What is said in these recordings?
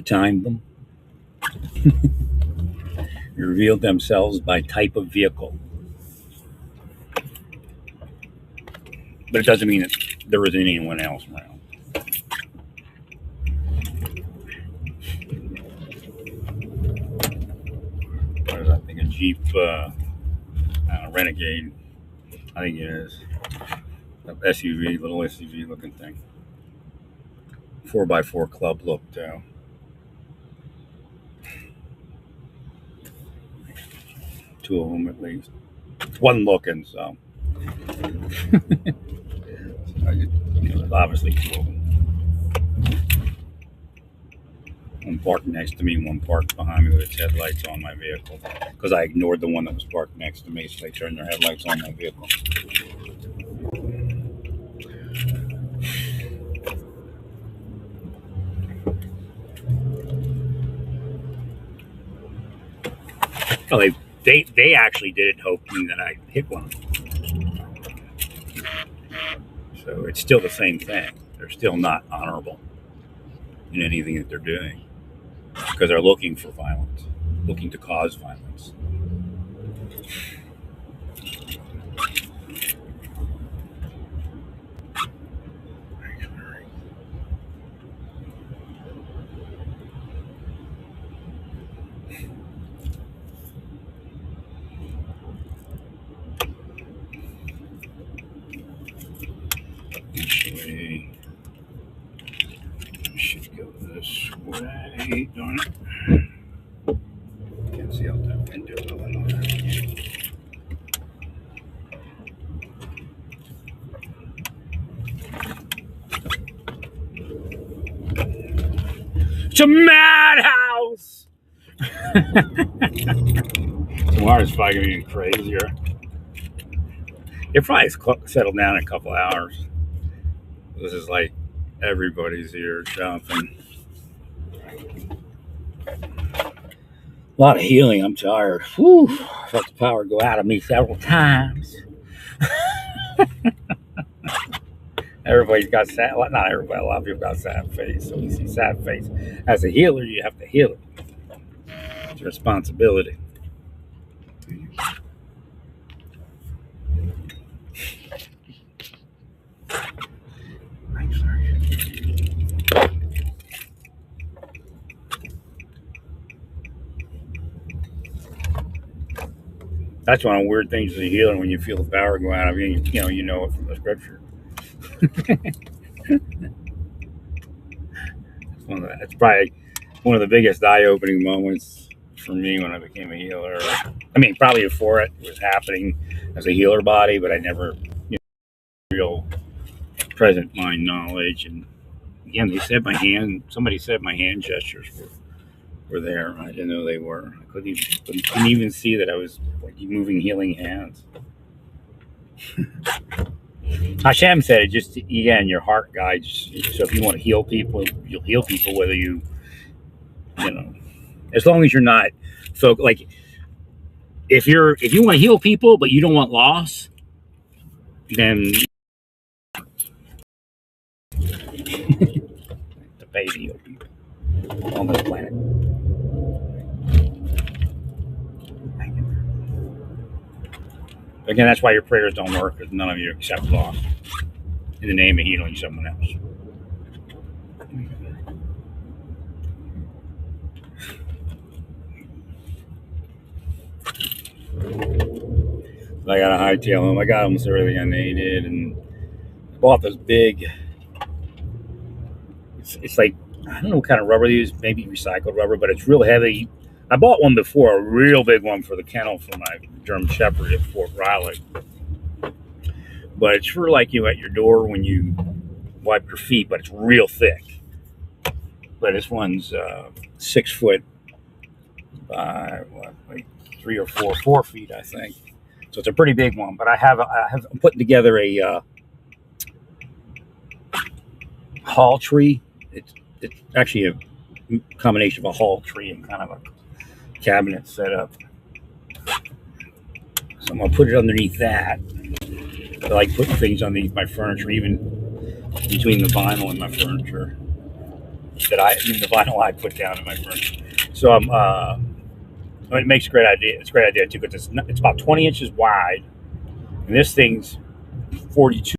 time them. Revealed themselves by type of vehicle. But it doesn't mean that there isn't anyone else around. What is that thing? A Jeep Renegade. I think it is. An SUV, little SUV looking thing. 4x4 club look too. Two of them at least. One looking, so. There's obviously two of them. One parked next to me, one parked behind me with its headlights on my vehicle. Because I ignored the one that was parked next to me, so they turned their headlights on my vehicle. Oh, they actually did it hoping that I hit one. So it's still the same thing. They're still not honorable in anything that they're doing because they're looking for violence, looking to cause violence. Should go this way, darn it. Can't see out that window. It's a madhouse! Tomorrow's probably going to be crazier. It probably settled down in a couple hours. This is like everybody's here shopping. A lot of healing. I'm tired. Whew. I felt the power go out of me several times. Everybody's got sad. Well, not everybody. A lot of people got sad face. So when you see sad face, as a healer, you have to heal it. It's your responsibility. That's one of the weird things as a healer when you feel the power go out of you. You know it from the scripture. It's probably one of the biggest eye-opening moments for me when I became a healer. I mean, probably before it was happening as a healer body, but I never, real present mind knowledge. And again, somebody said my hand gestures were there. I didn't know they were. I couldn't even see that I was like moving healing hands. Hashem said it just, again, your heart guides. So if you want to heal people, you'll heal people, whether as long as you're not, so like, if you want to heal people, but you don't want loss, then to pay to heal people on this planet. Again, that's why your prayers don't work, because none of you accept loss in the name of healing someone else. I got a hightail them. I got almost everything I needed, and I bought this big. It's like, I don't know what kind of rubber they use, maybe recycled rubber, but it's real heavy. I bought one before, a real big one for the kennel for my German Shepherd at Fort Riley. But it's for like you at your door when you wipe your feet, but it's real thick. But this one's 6 foot by like 3 or 4 feet, I think. So it's a pretty big one. But I'm putting together a hall tree. It's actually a combination of a hall tree and kind of a cabinet setup. So I'm gonna put it underneath that. I like putting things underneath my furniture, even between the vinyl and my furniture. that even the vinyl I put down in my furnace. So it makes a great idea. It's a great idea too because it's about 20 inches wide, and this thing's 42.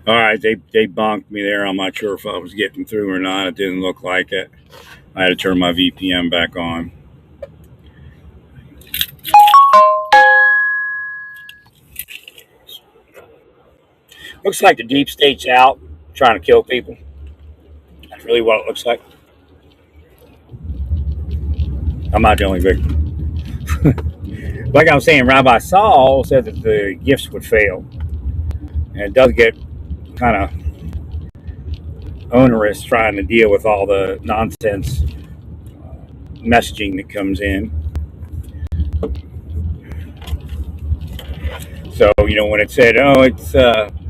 All right, they bonked me there. I'm not sure if I was getting through or not. It didn't look like it. I had to turn my VPN back on. Looks like the deep state's out trying to kill people. That's really what it looks like. I'm not the only victim. Like I was saying, Rabbi Saul said that the gifts would fail. And it does get kind of onerous trying to deal with all the nonsense messaging that comes in. So, when it said, oh, it's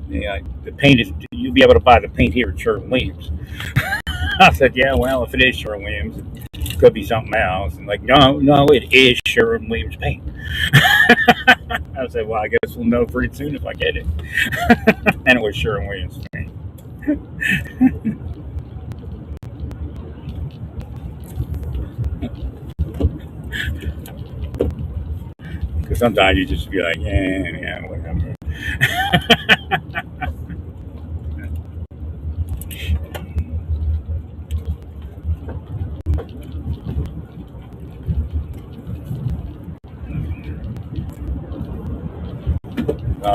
Yeah, the paint is. You'll be able to buy the paint here at Sherwin-Williams. I said, yeah, well, if it is Sherwin-Williams, it could be something else. And like, no, no, it is Sherwin-Williams paint. I said, well, I guess we'll know pretty soon if I get it. And it was Sherwin-Williams paint. Because sometimes you just be like, yeah, whatever.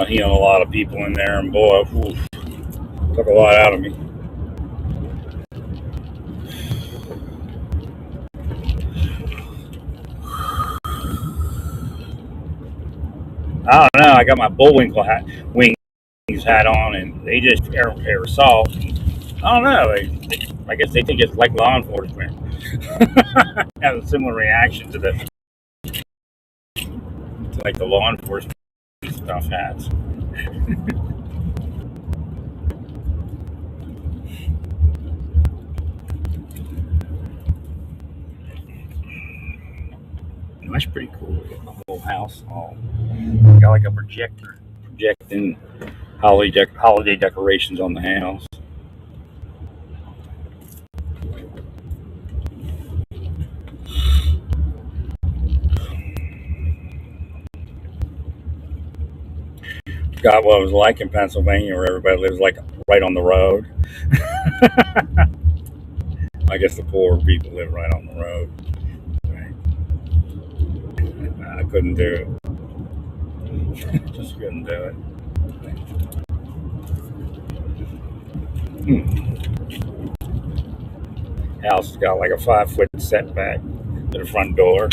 He had a lot of people in there, and boy, oof, took a lot out of me. I don't know. I got my Bullwinkle wings hat on, and they just air soft. I don't know. I guess they think it's like law enforcement. Have a similar reaction to like the law enforcement stuff hats. That's pretty cool. A whole house all got like a projector projecting holiday decorations on the house. Got what it was like in Pennsylvania, where everybody lives like right on the road. I guess the poor people live right on the road. Right. I couldn't do it. Just couldn't do it. House has got like a 5 foot setback to the front door.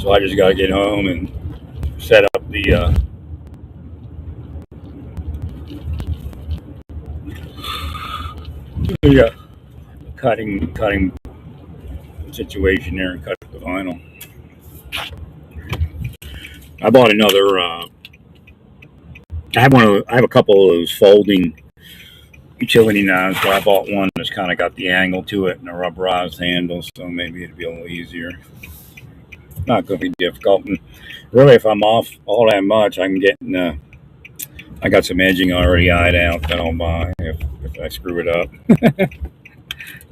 So I just got to get home and set up the cutting situation there and cut the vinyl. I bought another. I have a couple of those folding utility knives, but I bought one that's kind of got the angle to it and a rubberized handle, so maybe it'd be a little easier. Not going to be difficult. And really, if I'm off all that much, I can get. I got some edging already eyed out that I'll buy if I screw it up.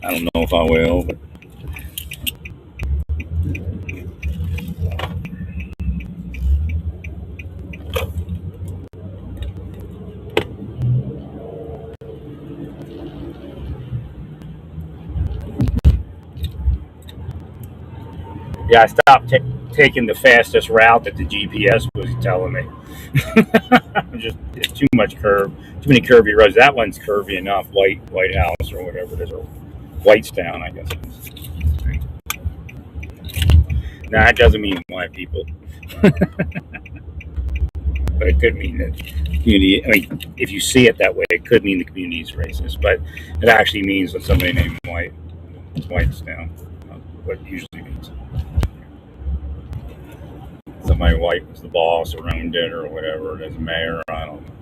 I don't know if I will, but yeah, I stopped taking the fastest route that the GPS was telling me. Just it's too much curve, too many curvy roads. That one's curvy enough. White House or whatever it is, or Whitestown, I guess. Nah, that doesn't mean white people, but it could mean that community. I mean, if you see it that way, it could mean the community is racist, but it actually means that somebody named Whitestown. What it usually means. Somebody white was the boss or owned it or whatever it is, mayor. I don't know.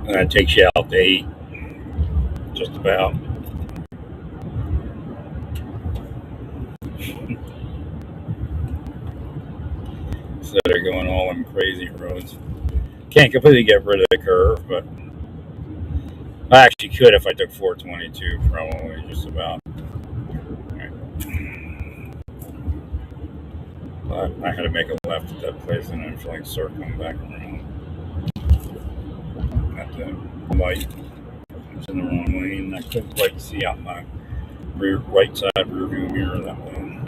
And that takes you out to 8, just about. So they're going all them crazy roads. Can't completely get rid of the curve, but I actually could if I took 422, probably just about. But I had to make a left at that place and I was like circling back around. the light was in the wrong lane. I couldn't quite see out my right side rear view mirror that way.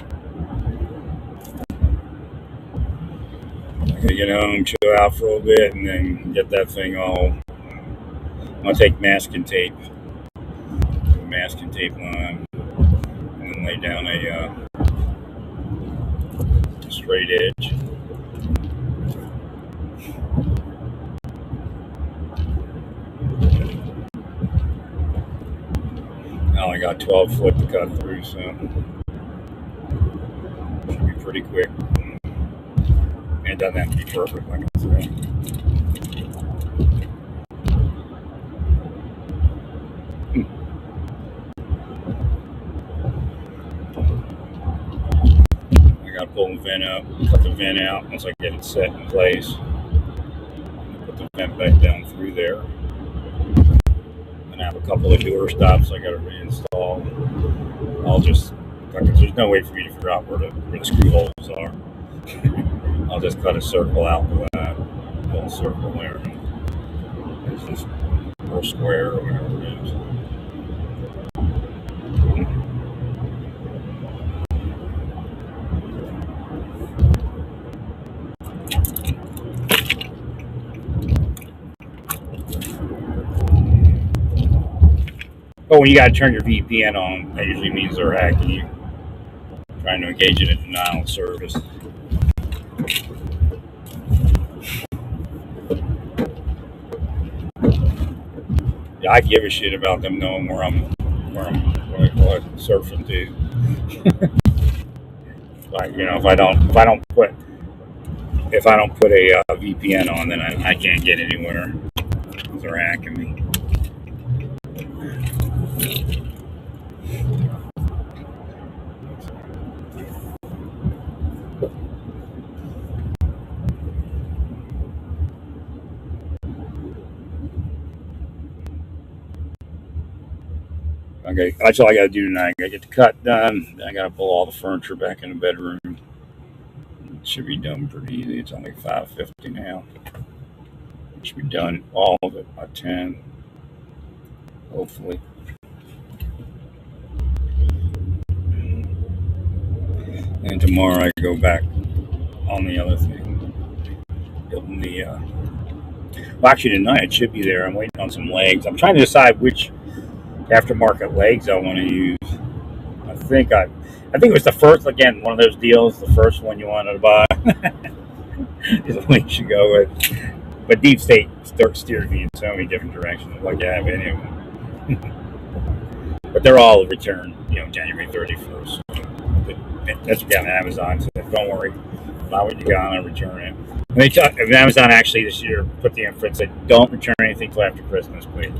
I gotta get home, chill out for a little bit, and then get that thing all. I'm gonna take masking tape on, and then lay down a straight edge. I only got 12 foot to cut through, so should be pretty quick. It doesn't have to be perfect, like I said. I gotta pull the vent out, cut the vent out once I get it set in place. Put the vent back down through there. And I have a couple of door stops I gotta reinstall. There's no way for me to figure out where the screw holes are. I'll just cut a circle out with that little circle there. It's just or square or whatever it is. Oh, when you gotta turn your VPN on, that usually means they're hacking you, trying to engage in a denial of service. Yeah, I give a shit about them knowing where I'm surfing to. Like, if I don't put a VPN on, then I can't get anywhere. They're hacking me. Okay, that's all I gotta do tonight. I gotta get the cut done. I gotta pull all the furniture back in the bedroom. It should be done pretty easy. It's only 5:50 now. It should be done, all of it, by 10. Hopefully. And tomorrow I go back on the other thing. Building the well, actually tonight it should be there. I'm waiting on some legs. I'm trying to decide which aftermarket legs I want to use. I think it was the first, again, one of those deals, the first one you wanted to buy is the one you should go with. But Deep State steered me in so many different directions. I'd like to have any of them. But they're all returned, January 31st. That's what got on Amazon. So don't worry, buy what you got and return it. And Amazon actually this year put the inference that don't return anything till after Christmas, please.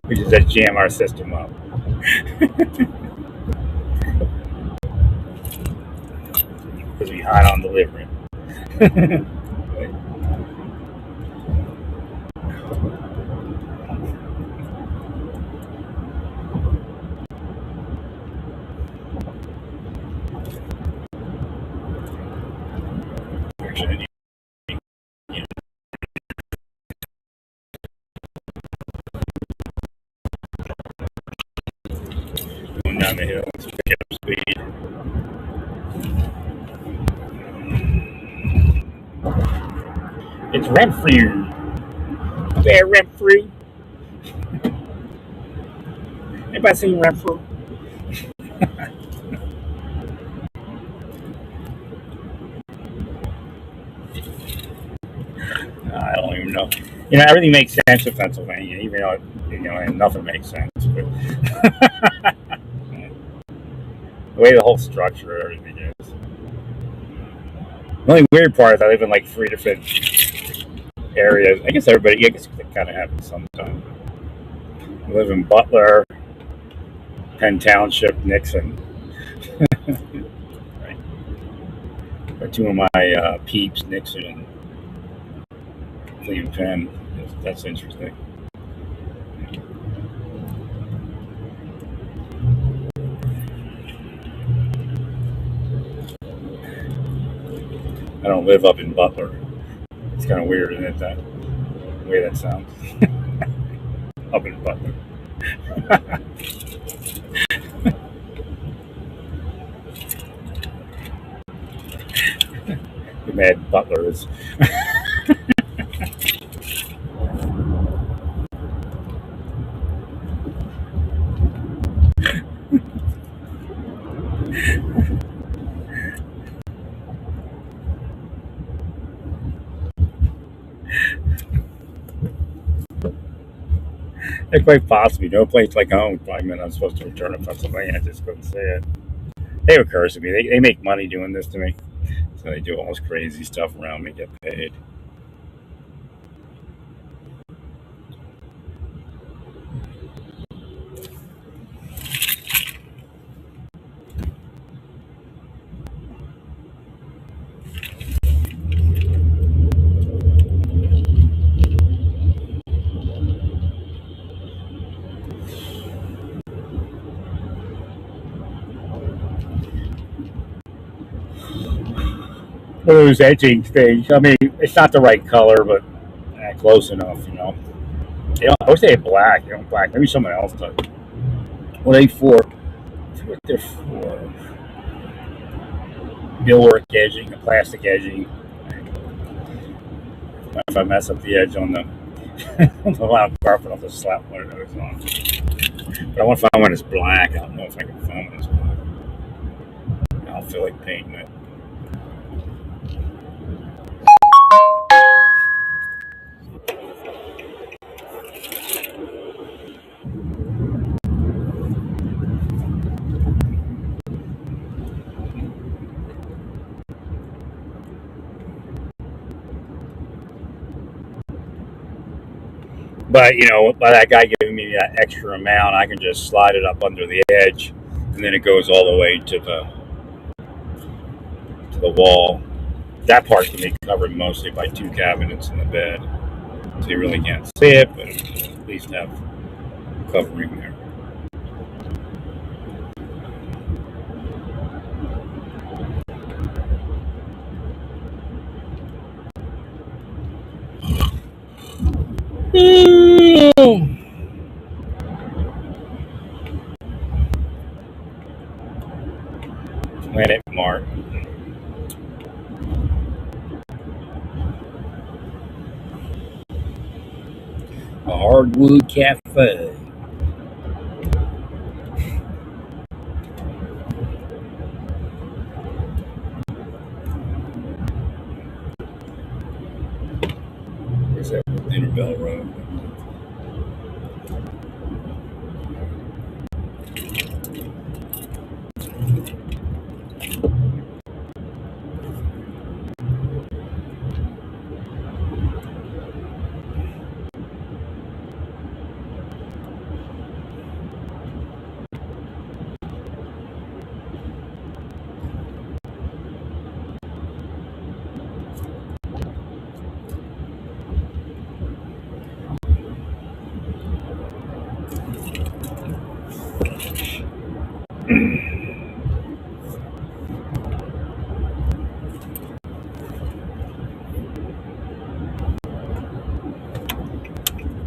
We just had to jam our system up. Because we hide on delivery. Going down the hill, let's pick up speed. It's Renfrew. There, Renfrew. Anybody seen Renfrew? I don't even know. Everything makes sense in Pennsylvania, even though and nothing makes sense. But the way the whole structure of everything is. The only weird part is I live in like 3 different areas. I guess they kind of have it sometimes. I live in Butler, Penn Township, Nixon. Right. But 2 of my peeps, Nixon and Cleveland Penn. That's interesting. I don't live up in Butler. It's kind of weird, isn't it? That way that sounds. Up in Butler. The mad Butler is. It quite possibly. No place like home. 5 minutes. I'm supposed to return to Pennsylvania. I just couldn't say it. They would curse at me. They make money doing this to me. So they do all this crazy stuff around me, get paid. Those edging things. I mean, it's not the right color, but close enough, you know. I wish they had black. You know, black. Maybe someone else does. What are they for? I forget what they're for. Millwork edging, the plastic edging. If I mess up the edge on the on the loud carpet, I'll just slap one of those on. But I want to find one that's black. I don't know if I can find one that's black. I don't feel like painting it. But you know, by that guy giving me that extra amount, I can just slide it up under the edge, and then it goes all the way to the wall. That part can be covered mostly by two cabinets in the bed, so you really can't see it, but at least have covering there. Planet Mart. A hardwood cafe. Where's that? Interbell Road.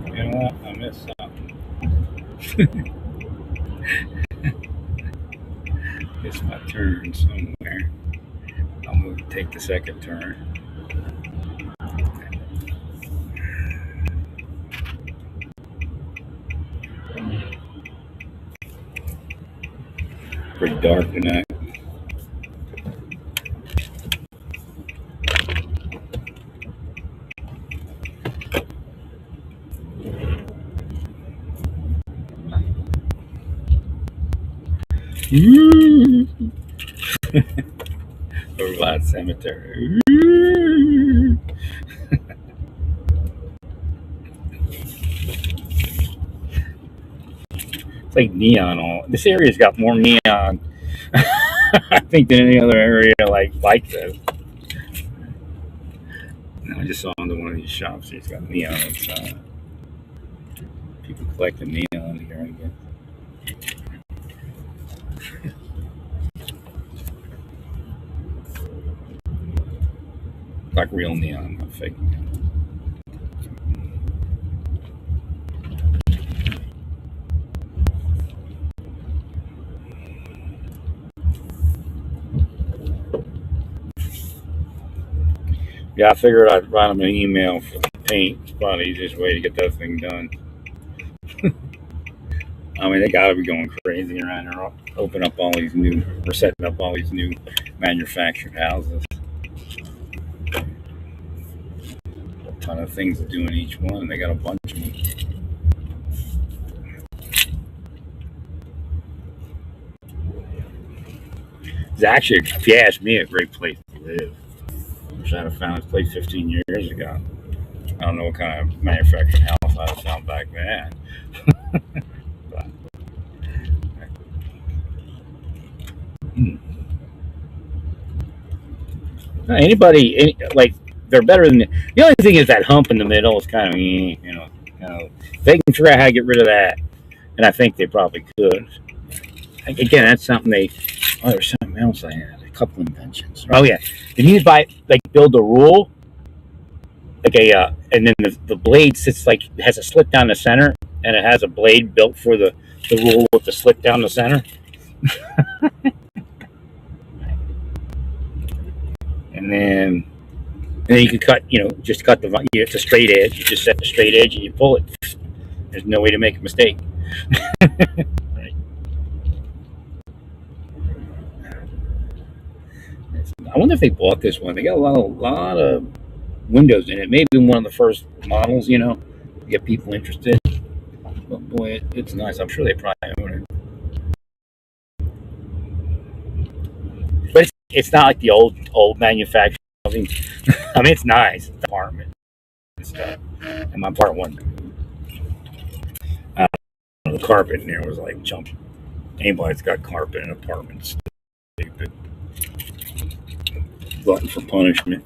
You know what? I missed something. It's my turn somewhere. I'm going to take the second turn. Pretty dark tonight. Overland Cemetery. It's like neon all. This area's got more neon, I think, than any other area like this. I just saw into one of these shops. It's got neon inside. People collecting neon here, I guess. Like real neon, not fake neon. Yeah, I figured I'd write them an email for the paint. It's probably the easiest way to get that thing done. I mean, they got to be going crazy around here. We're setting up all these new manufactured houses. A ton of things to do in each one, and they got a bunch of them. It's actually, if you ask me, a great place to live. Wish I'd have found this place 15 years ago. I don't know what kind of manufactured house I'd have found back then. But, hmm. Like, they're better than the only thing is that hump in the middle is kind of, they can figure out how to get rid of that, and I think they probably could. Again, that's something they. Oh, there's something else I had. A couple inventions. Oh yeah, they need to build a rule, and then the blade sits has a slit down the center, and it has a blade built for the rule with the slit down the center, and then you can cut. Just cut it's a straight edge. You just set the straight edge and you pull it. There's no way to make a mistake. Right. I wonder if they bought this one. They got a lot of windows in it. Maybe one of the first models, to get people interested. But boy, it's nice. I'm sure they probably own it. But it's not like the old manufacturing. I mean, it's nice. It's apartment and stuff. And my part one, the carpet in there was like jumping. Anybody that's got carpet in apartments, stupid. Glutton for punishment.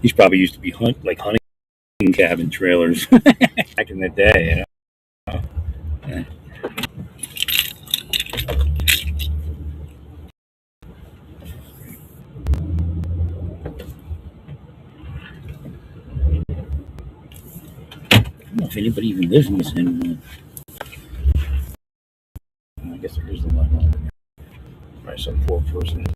These probably used to be hunting cabin trailers back in the day. Yeah. I don't know if anybody even lives in this anymore. I guess there is a lot on there. Probably some poor person.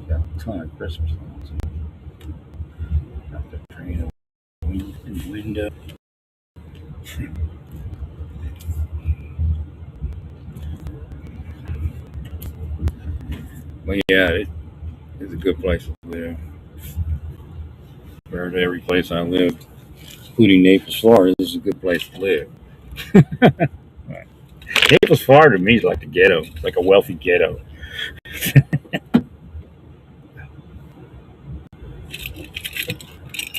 Got a ton of Christmas lights. Got the train in the window. But yeah, it's a good place to live. Compared to every place I lived, including Naples, Florida, this is a good place to live. Right. Naples, Florida, to me is like the ghetto, like a wealthy ghetto.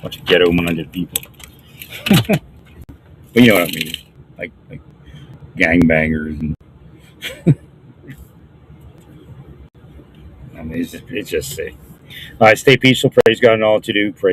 Bunch of ghetto-minded people. But you know what I mean, like gangbangers, and I mean it's just sick. All right, stay peaceful. Praise God and all to do. Praise